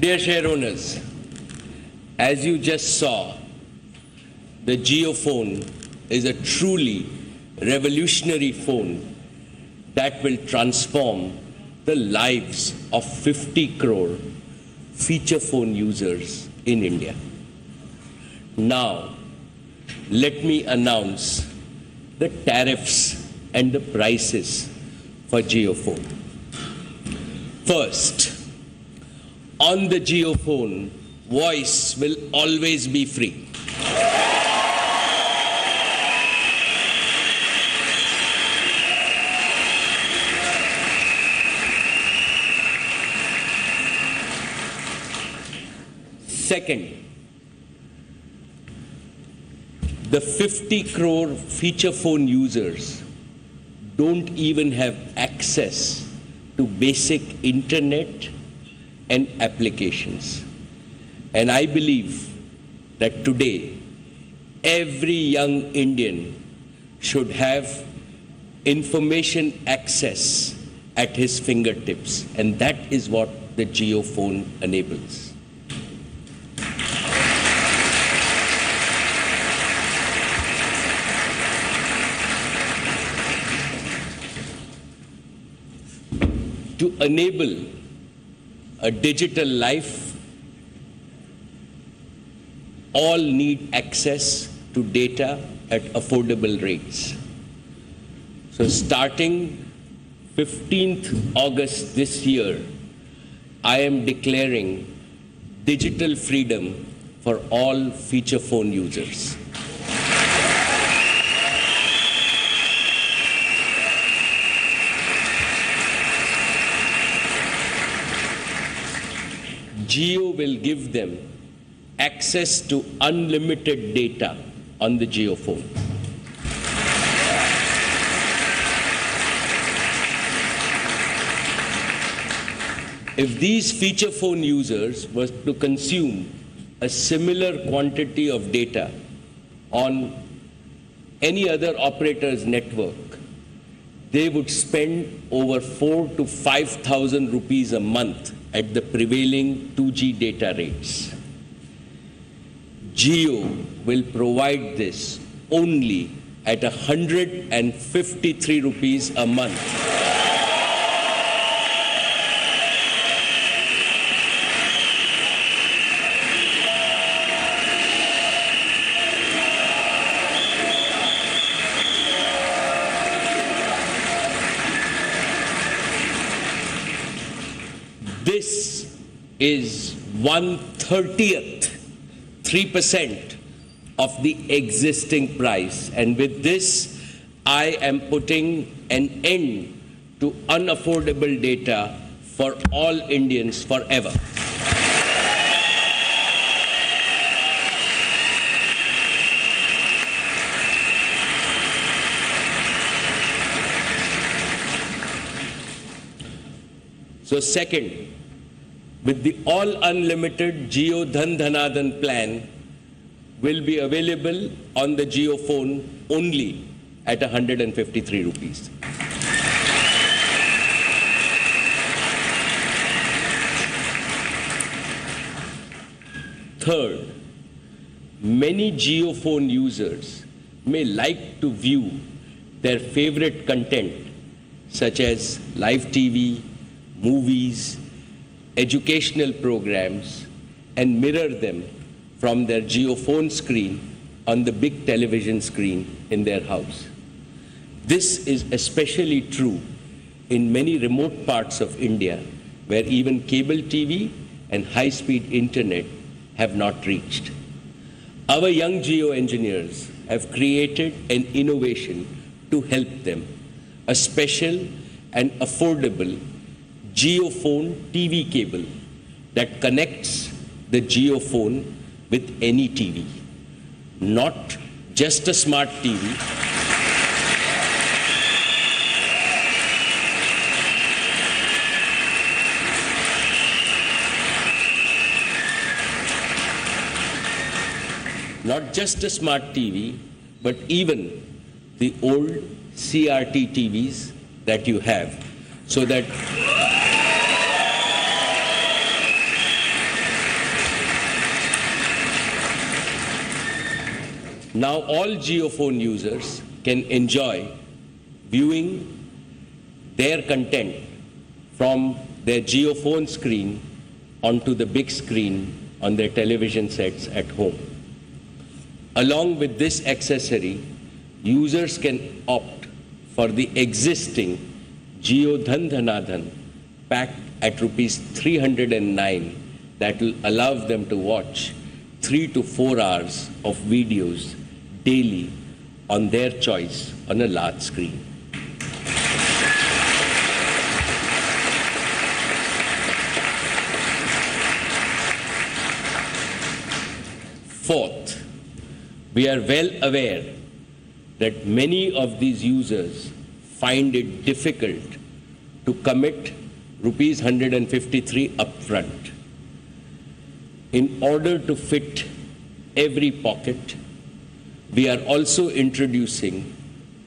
Dear shareowners, as you just saw, the JioPhone is a truly revolutionary phone that will transform the lives of 50 crore feature phone users in India. Now, let me announce the tariffs and the prices for JioPhone. First, on the JioPhone, voice will always be free. Second, the 50 crore feature phone users don't even have access to basic internet and applications. And I believe that today, every young Indian should have information access at his fingertips. And that is what the JioPhone enables. To enable a digital life, all need access to data at affordable rates. So starting 15th August this year, I am declaring digital freedom for all feature phone users. Jio will give them access to unlimited data on the JioPhone. If these feature phone users were to consume a similar quantity of data on any other operator's network, they would spend over 4,000 to 5,000 rupees a month at the prevailing 2G data rates. Jio will provide this only at 153 rupees a month. This is 1/30th, 3% of the existing price. And with this, I am putting an end to unaffordable data for all Indians forever. So second, with the all unlimited Jio Dhan Dhanadhan plan will be available on the JioPhone only at 153 rupees. Third, many JioPhone users may like to view their favorite content such as live TV, movies, educational programs, and mirror them from their JioPhone screen on the big television screen in their house. This is especially true in many remote parts of India where even cable TV and high-speed internet have not reached. Our young Jio engineers have created an innovation to help them, a special and affordable JioPhone TV cable that connects the JioPhone with any TV, not just a smart TV, but even the old CRT TVs that you have, so that Now all JioPhone users can enjoy viewing their content from their JioPhone screen onto the big screen on their television sets at home. Along with this accessory, users can opt for the existing Jio Dhan Dhana Dhan pack at rupees 309 that will allow them to watch 3 to 4 hours of videos daily on their choice on a large screen. Fourth, we are well aware that many of these users find it difficult to commit rupees 153 upfront. In order to fit every pocket, we are also introducing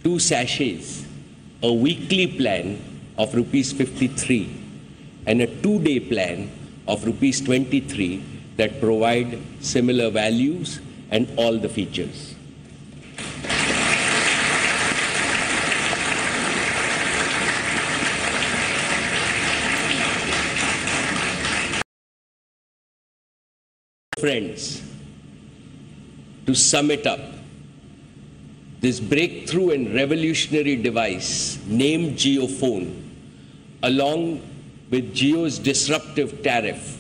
2 sachets, a weekly plan of rupees 53 and a 2-day plan of rupees 23 that provide similar values and all the features. Friends, to sum it up, this breakthrough and revolutionary device named JioPhone, along with Jio's disruptive tariff,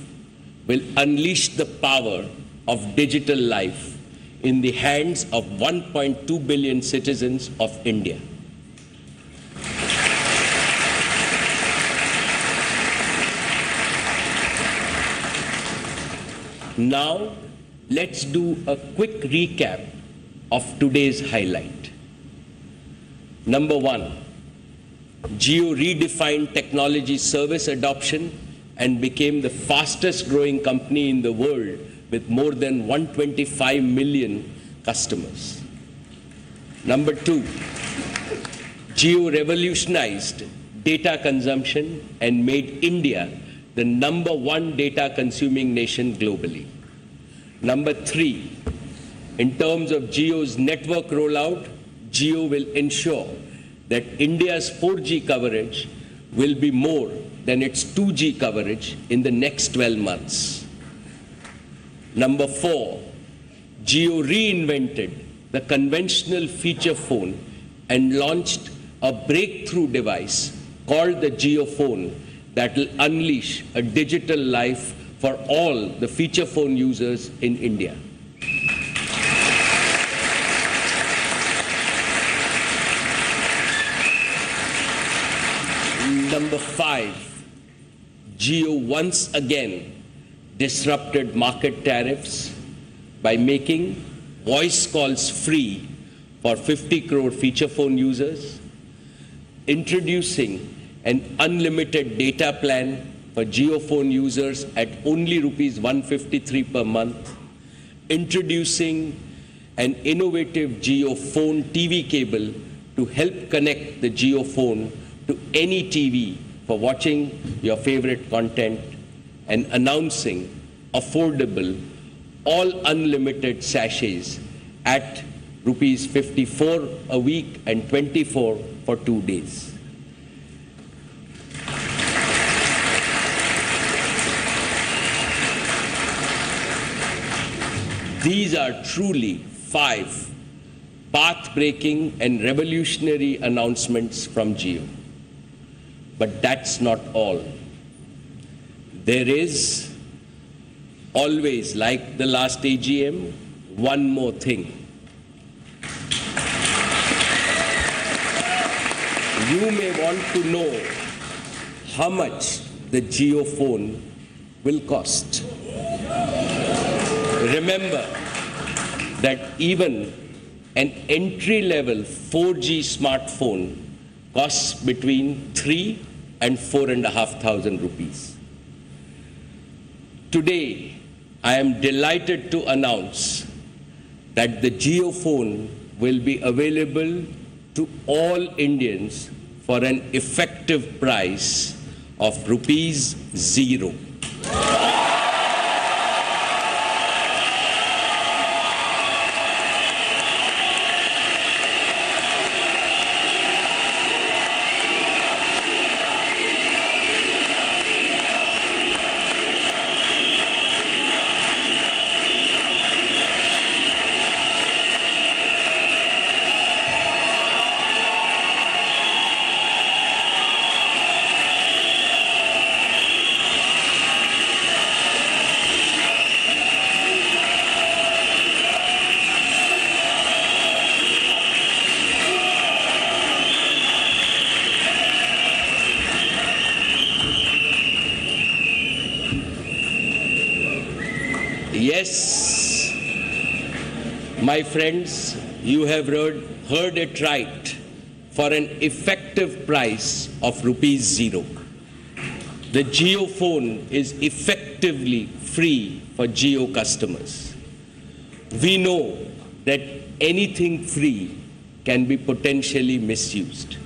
will unleash the power of digital life in the hands of 1.2 billion citizens of India. Now, let's do a quick recap of today's highlight. Number 1, Jio redefined technology service adoption and became the fastest growing company in the world with more than 125 million customers. Number 2, Jio revolutionized data consumption and made India the #1 data consuming nation globally. Number 3, in terms of Jio's network rollout, Jio will ensure that India's 4G coverage will be more than its 2G coverage in the next 12 months. Number 4, Jio reinvented the conventional feature phone and launched a breakthrough device called the JioPhone that will unleash a digital life for all the feature phone users in India. Number 5, Jio once again disrupted market tariffs by making voice calls free for 50 crore feature phone users, introducing an unlimited data plan for JioPhone users at only rupees 153 per month, introducing an innovative JioPhone TV cable to help connect the JioPhone to any TV for watching your favorite content, and announcing affordable, all unlimited sachets at rupees 54 a week and 24 for 2 days. These are truly 5 path-breaking and revolutionary announcements from Jio. But that's not all. There is always, like the last AGM, one more thing. You may want to know how much the JioPhone will cost. Remember that even an entry-level 4G smartphone costs between 3 and 4,500 rupees. Today, I am delighted to announce that the JioPhone will be available to all Indians for an effective price of rupees 0. Yes, my friends, you have heard it right. For an effective price of rupees 0. The JioPhone is effectively free for Jio customers. We know that anything free can be potentially misused.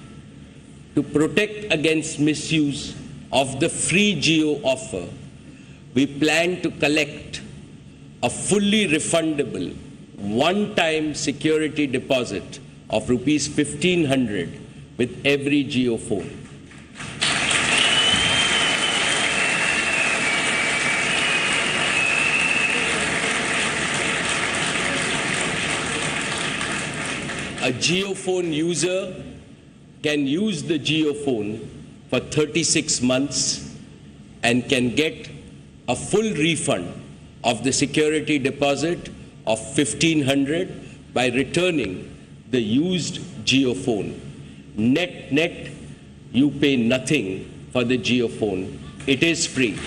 To protect against misuse of the free Jio offer, we plan to collect a fully refundable one-time security deposit of rupees 1,500 with every JioPhone. A JioPhone user can use the JioPhone for 36 months and can get a full refund of the security deposit of 1,500 by returning the used JioPhone. Net, you pay nothing for the JioPhone. It is free.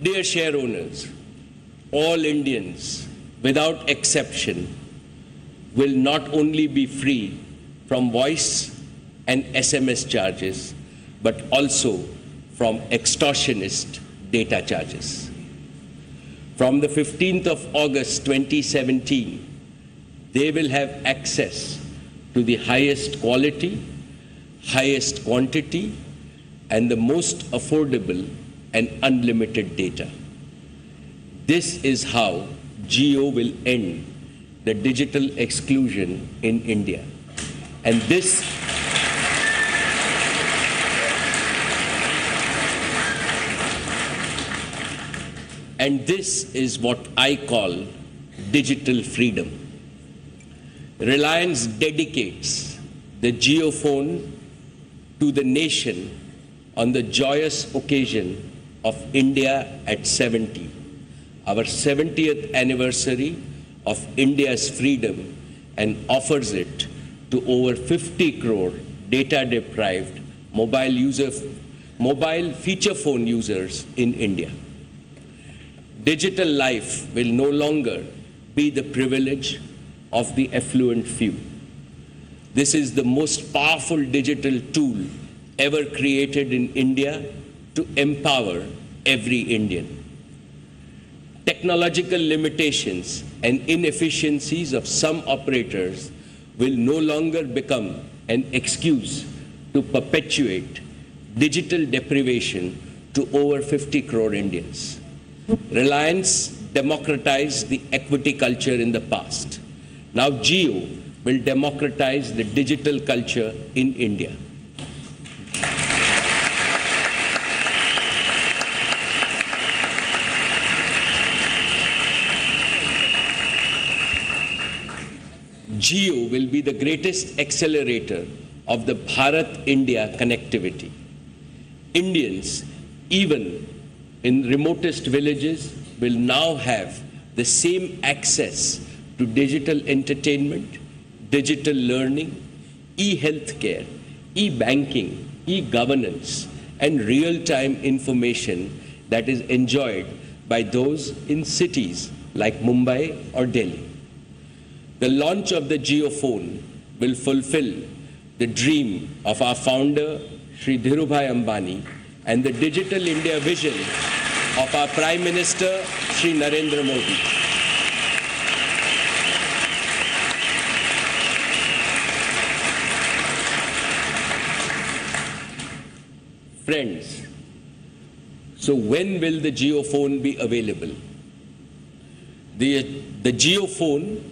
Dear share owners, all Indians, without exception, will not only be free from voice and SMS charges, but also from extortionist data charges. From the 15th of August 2017, they will have access to the highest quality, highest quantity, and the most affordable and unlimited data. This is how Jio will end the digital exclusion in India. And this is what I call digital freedom. Reliance dedicates the JioPhone to the nation on the joyous occasion of India at 70, our 70th anniversary of India's freedom, and offers it to over 50 crore data-deprived mobile feature phone users in India. Digital life will no longer be the privilege of the affluent few. This is the most powerful digital tool ever created in India to empower every Indian. Technological limitations and inefficiencies of some operators will no longer become an excuse to perpetuate digital deprivation to over 50 crore Indians. Reliance democratized the equity culture in the past. Now Jio will democratize the digital culture in India. Jio will be the greatest accelerator of the Bharat-India connectivity. Indians, even in remotest villages, will now have the same access to digital entertainment, digital learning, e-healthcare, e-banking, e-governance, and real-time information that is enjoyed by those in cities like Mumbai or Delhi. The launch of the JioPhone will fulfill the dream of our founder, Shri Dhirubhai Ambani, and the Digital India vision of our Prime Minister, Shri Narendra Modi. Friends, so when will the JioPhone be available? The JioPhone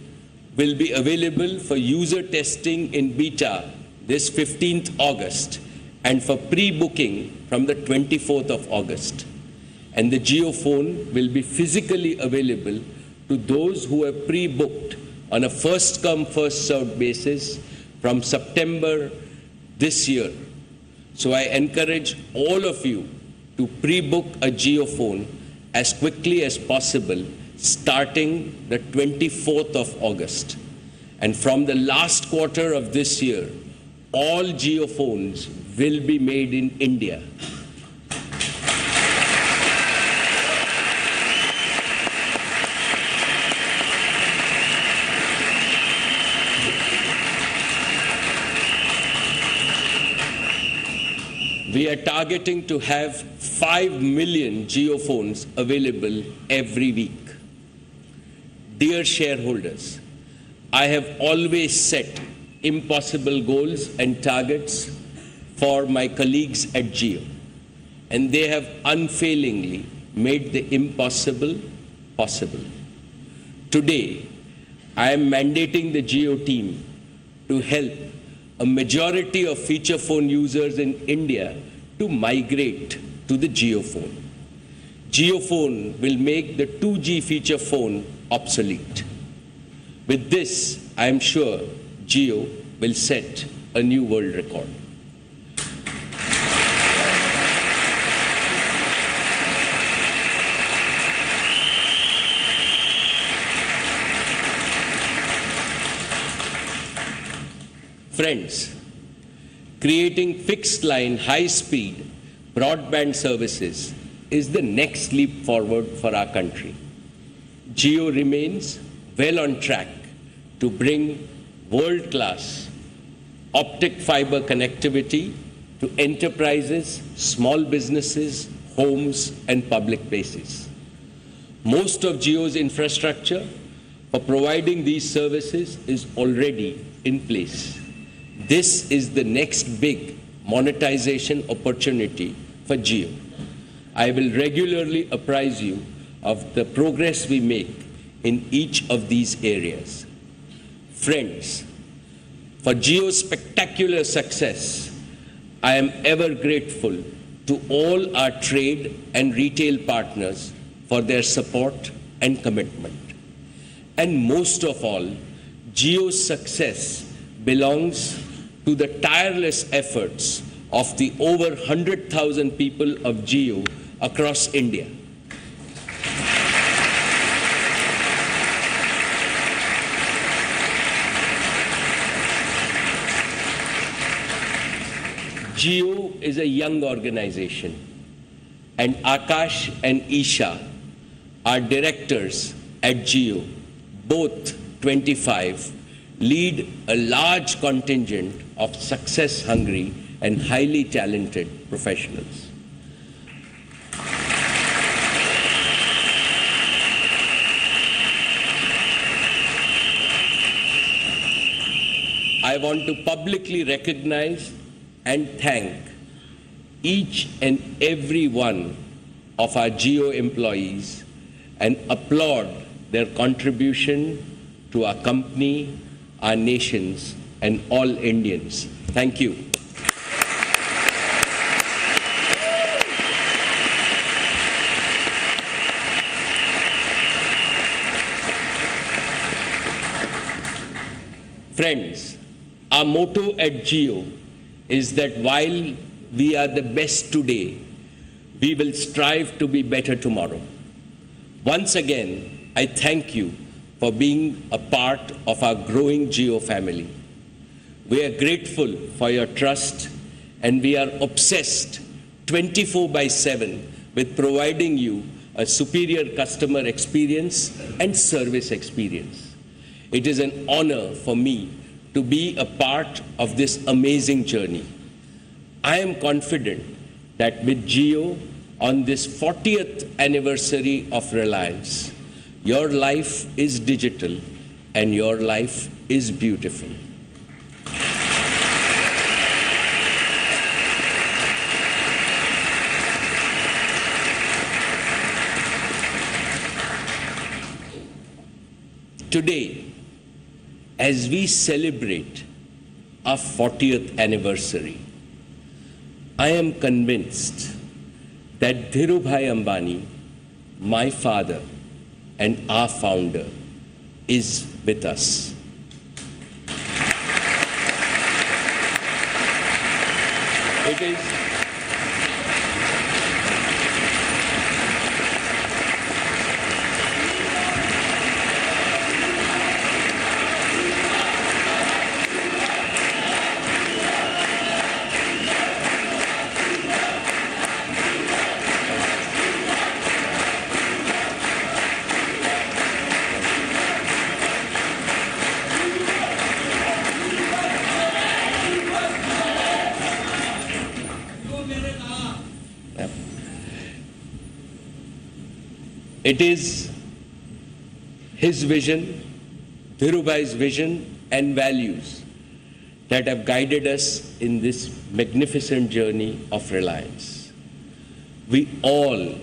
will be available for user testing in beta this 15th August and for pre-booking from the 24th of August. And the JioPhone will be physically available to those who have pre-booked on a first-come, first-served basis from September this year. So I encourage all of you to pre-book a JioPhone as quickly as possible, starting the 24th of August. And from the last quarter of this year, all Jio phones will be made in India. We are targeting to have 5 million Jio phones available every week. Dear shareholders, I have always set impossible goals and targets for my colleagues at Jio, and they have unfailingly made the impossible possible. Today, I am mandating the Jio team to help a majority of feature phone users in India to migrate to the Jio phone. Jio phone will make the 2G feature phone obsolete. With this, I am sure Jio will set a new world record. Friends, creating fixed-line, high-speed broadband services is the next leap forward for our country. Jio remains well on track to bring world-class optic fiber connectivity to enterprises, small businesses, homes, and public places. Most of Jio's infrastructure for providing these services is already in place. This is the next big monetization opportunity for Jio. I will regularly apprise you of the progress we make in each of these areas. Friends, for Jio's spectacular success, I am ever grateful to all our trade and retail partners for their support and commitment. And most of all, Jio's success belongs to the tireless efforts of the over 100,000 people of Jio across India. Jio is a young organization, and Akash and Isha are directors at Jio, both 25, lead a large contingent of success-hungry and highly talented professionals. I want to publicly recognize and thank each and every one of our Jio employees and applaud their contribution to our company, our nations, and all Indians. Thank you. Friends, our motto at Jio is that while we are the best today, we will strive to be better tomorrow. Once again, I thank you for being a part of our growing Jio family. We are grateful for your trust, and we are obsessed 24/7 with providing you a superior customer experience and service experience. It is an honor for me to be a part of this amazing journey. I am confident that with Jio, on this 40th anniversary of Reliance, your life is digital and your life is beautiful. Today, as we celebrate our 40th anniversary, I am convinced that Dhirubhai Ambani, my father and our founder, is with us. It is his vision, Dhirubhai's vision and values that have guided us in this magnificent journey of Reliance. We all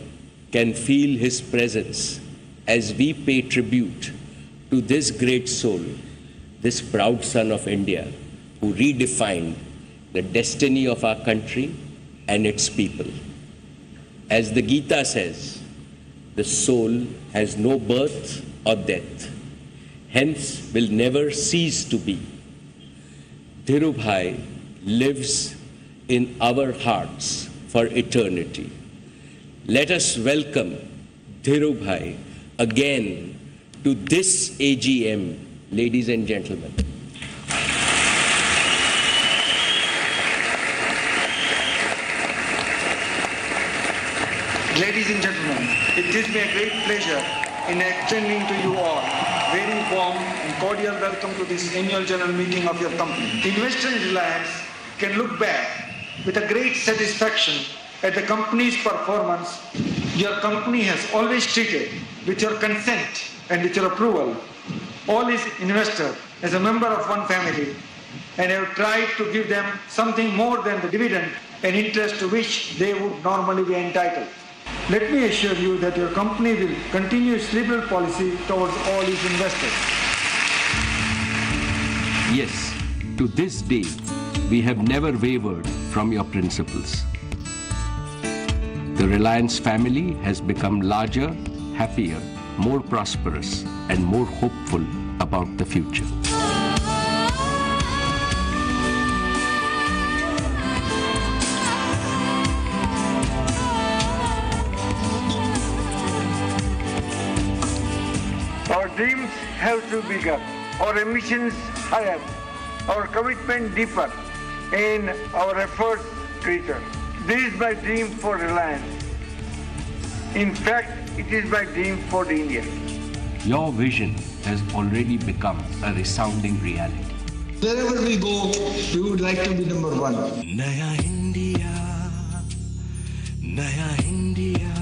can feel his presence as we pay tribute to this great soul, this proud son of India, who redefined the destiny of our country and its people. As the Gita says, the soul has no birth or death, hence will never cease to be. Dhirubhai lives in our hearts for eternity. Let us welcome Dhirubhai again to this AGM, ladies and gentlemen. Ladies and gentlemen, it gives me a great pleasure in extending to you all very warm and cordial welcome to this annual general meeting of your company. Investors in Reliance can look back with a great satisfaction at the company's performance. Your company has always treated with your consent and with your approval all its investors as a member of one family, and have tried to give them something more than the dividend and interest to which they would normally be entitled. Let me assure you that your company will continue its liberal policy towards all its investors. Yes, to this day, we have never wavered from your principles. The Reliance family has become larger, happier, more prosperous, and more hopeful about the future. Our dreams have to be bigger, our ambitions higher, our commitment deeper, and our efforts greater. This is my dream for Reliance. In fact, it is my dream for India. Your vision has already become a resounding reality. Wherever we go, we would like to be number one. Naya India, Naya India,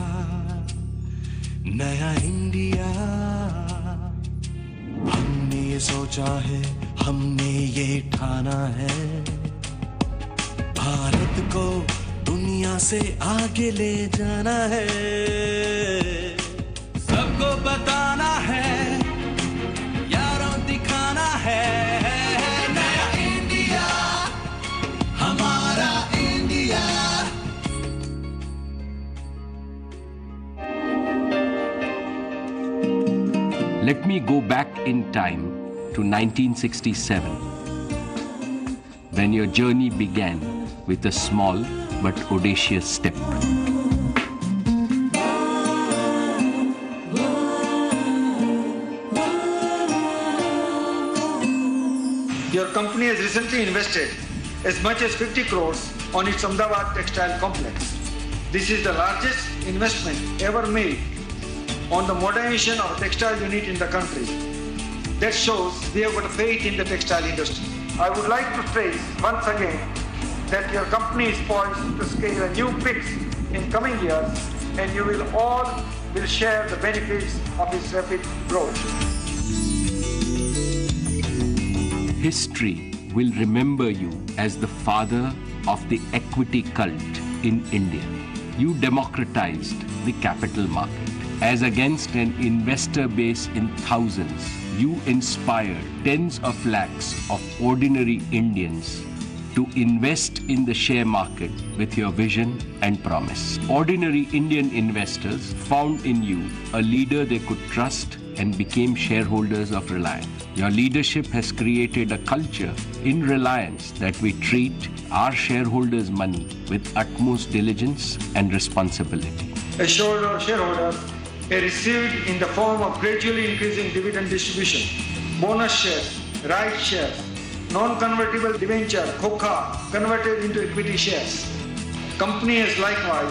Naya India. हमने ये सोचा है, हमने ये ठाना है, भारत को दुनिया से आगे ले जाना है, सबको बताना है, यारों दिखाना है, नया इंडिया, हमारा India. Let me go back in time to 1967, when your journey began with a small but audacious step. Your company has recently invested as much as 50 crores on its Ahmedabad textile complex. This is the largest investment ever made on the modernization of a textile unit in the country. That shows we have got faith in the textile industry. I would like to stress once again that your company is poised to scale a new peaks in coming years, and you will all share the benefits of its rapid growth. History will remember you as the father of the equity cult in India. You democratized the capital market. As against an investor base in thousands, you inspired tens of lakhs of ordinary Indians to invest in the share market with your vision and promise. Ordinary Indian investors found in you a leader they could trust and became shareholders of Reliance. Your leadership has created a culture in Reliance that we treat our shareholders' money with utmost diligence and responsibility. Assured our shareholders are received in the form of gradually increasing dividend distribution, bonus shares, right shares, non-convertible debenture, KOKA, converted into equity shares. Company has likewise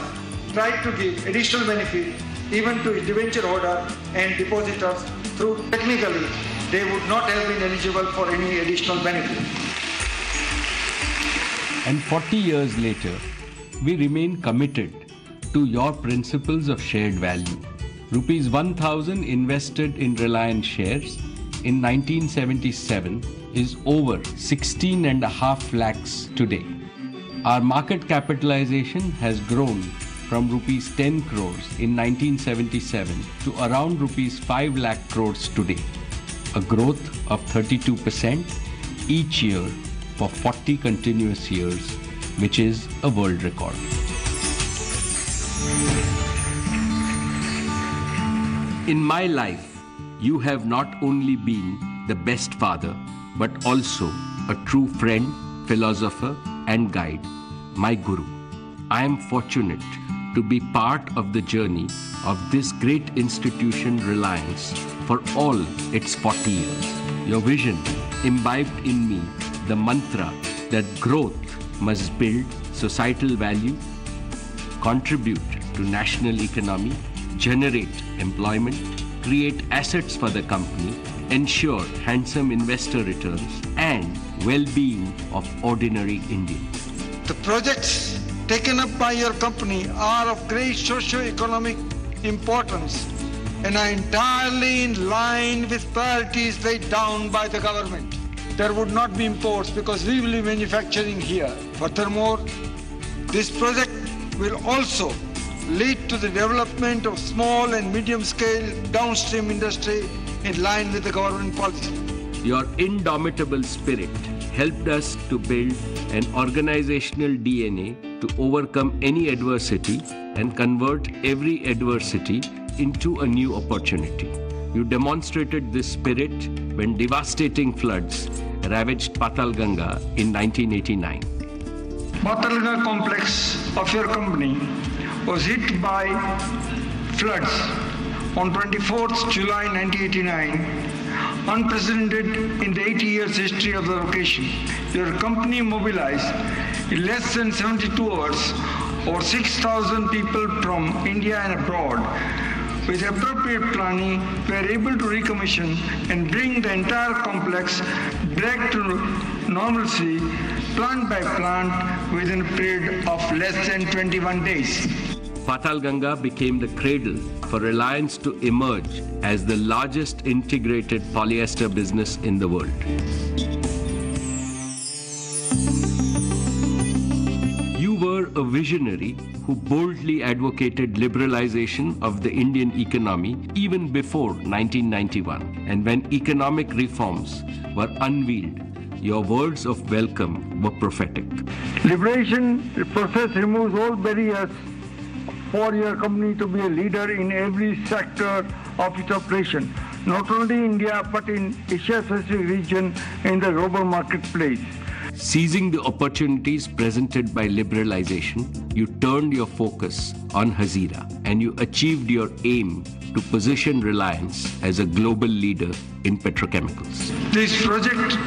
tried to give additional benefit even to its debenture holder and depositors through technically they would not have been eligible for any additional benefit. And 40 years later, we remain committed to your principles of shared value. Rupees 1,000 invested in Reliance shares in 1977 is over 16.5 lakhs today. Our market capitalization has grown from rupees 10 crores in 1977 to around rupees 5 lakh crores today, a growth of 32% each year for 40 continuous years, which is a world record. In my life, you have not only been the best father, but also a true friend, philosopher, and guide, my guru. I am fortunate to be part of the journey of this great institution, Reliance, for all its 40 years. Your vision imbibed in me the mantra that growth must build societal value, contribute to national economy, generate employment, create assets for the company, ensure handsome investor returns, and well-being of ordinary Indians. The projects taken up by your company are of great socio-economic importance and are entirely in line with priorities laid down by the government. There would not be imports because we will be manufacturing here. Furthermore, this project will also lead to the development of small and medium-scale downstream industry in line with the government policy. Your indomitable spirit helped us to build an organizational DNA to overcome any adversity and convert every adversity into a new opportunity. You demonstrated this spirit when devastating floods ravaged Patalganga in 1989. Patalganga complex of your company was hit by floods on 24th July 1989, unprecedented in the 80 years history of the location. Your company mobilized in less than 72 hours over 6,000 people from India and abroad. With appropriate planning, we are able to recommission and bring the entire complex back to normalcy, plant by plant, within a period of less than 21 days. Patalganga became the cradle for Reliance to emerge as the largest integrated polyester business in the world. You were a visionary who boldly advocated liberalization of the Indian economy even before 1991. And when economic reforms were unveiled, your words of welcome were prophetic. Liberation process removes all barriers for your company to be a leader in every sector of its operation, not only India but in Asia-Pacific region in the global marketplace. Seizing the opportunities presented by liberalization, you turned your focus on Hazira and you achieved your aim to position Reliance as a global leader in petrochemicals. This project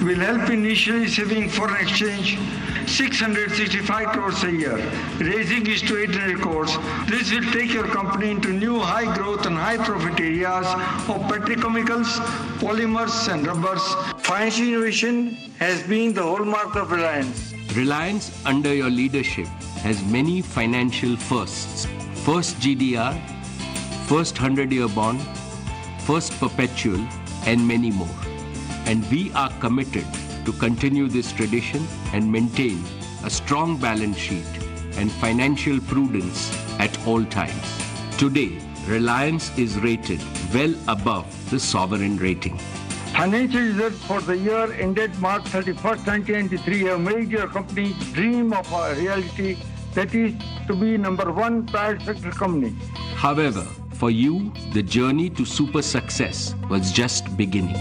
will help initially saving foreign exchange 665 crores a year, raising it to 800 crores. This will take your company into new high growth and high profit areas of petrochemicals, polymers and rubbers. Financial innovation has been the hallmark of Reliance. Reliance under your leadership has many financial firsts. First GDR, first 100-year bond, first perpetual and many more. And we are committed to continue this tradition and maintain a strong balance sheet and financial prudence at all times. Today, Reliance is rated well above the sovereign rating. Financial results for the year ended March 31st, 1993 have made your company dream of a reality, that is to be number one private sector company. However, for you, the journey to super success was just beginning.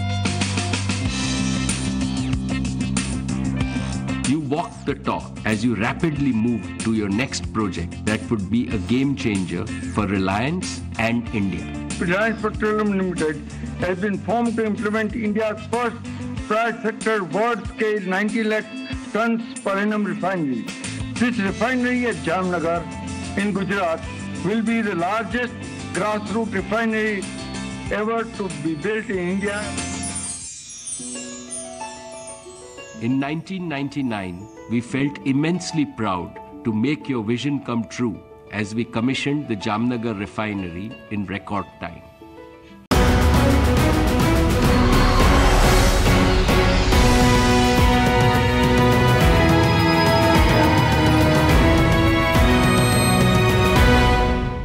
You walked the talk as you rapidly moved to your next project that would be a game changer for Reliance and India. Reliance Petroleum Limited has been formed to implement India's first private sector world-scale 90 lakh tons per annum refinery. This refinery at Jamnagar in Gujarat will be the largest grassroots refinery ever to be built in India. In 1999, we felt immensely proud to make your vision come true as we commissioned the Jamnagar refinery in record time.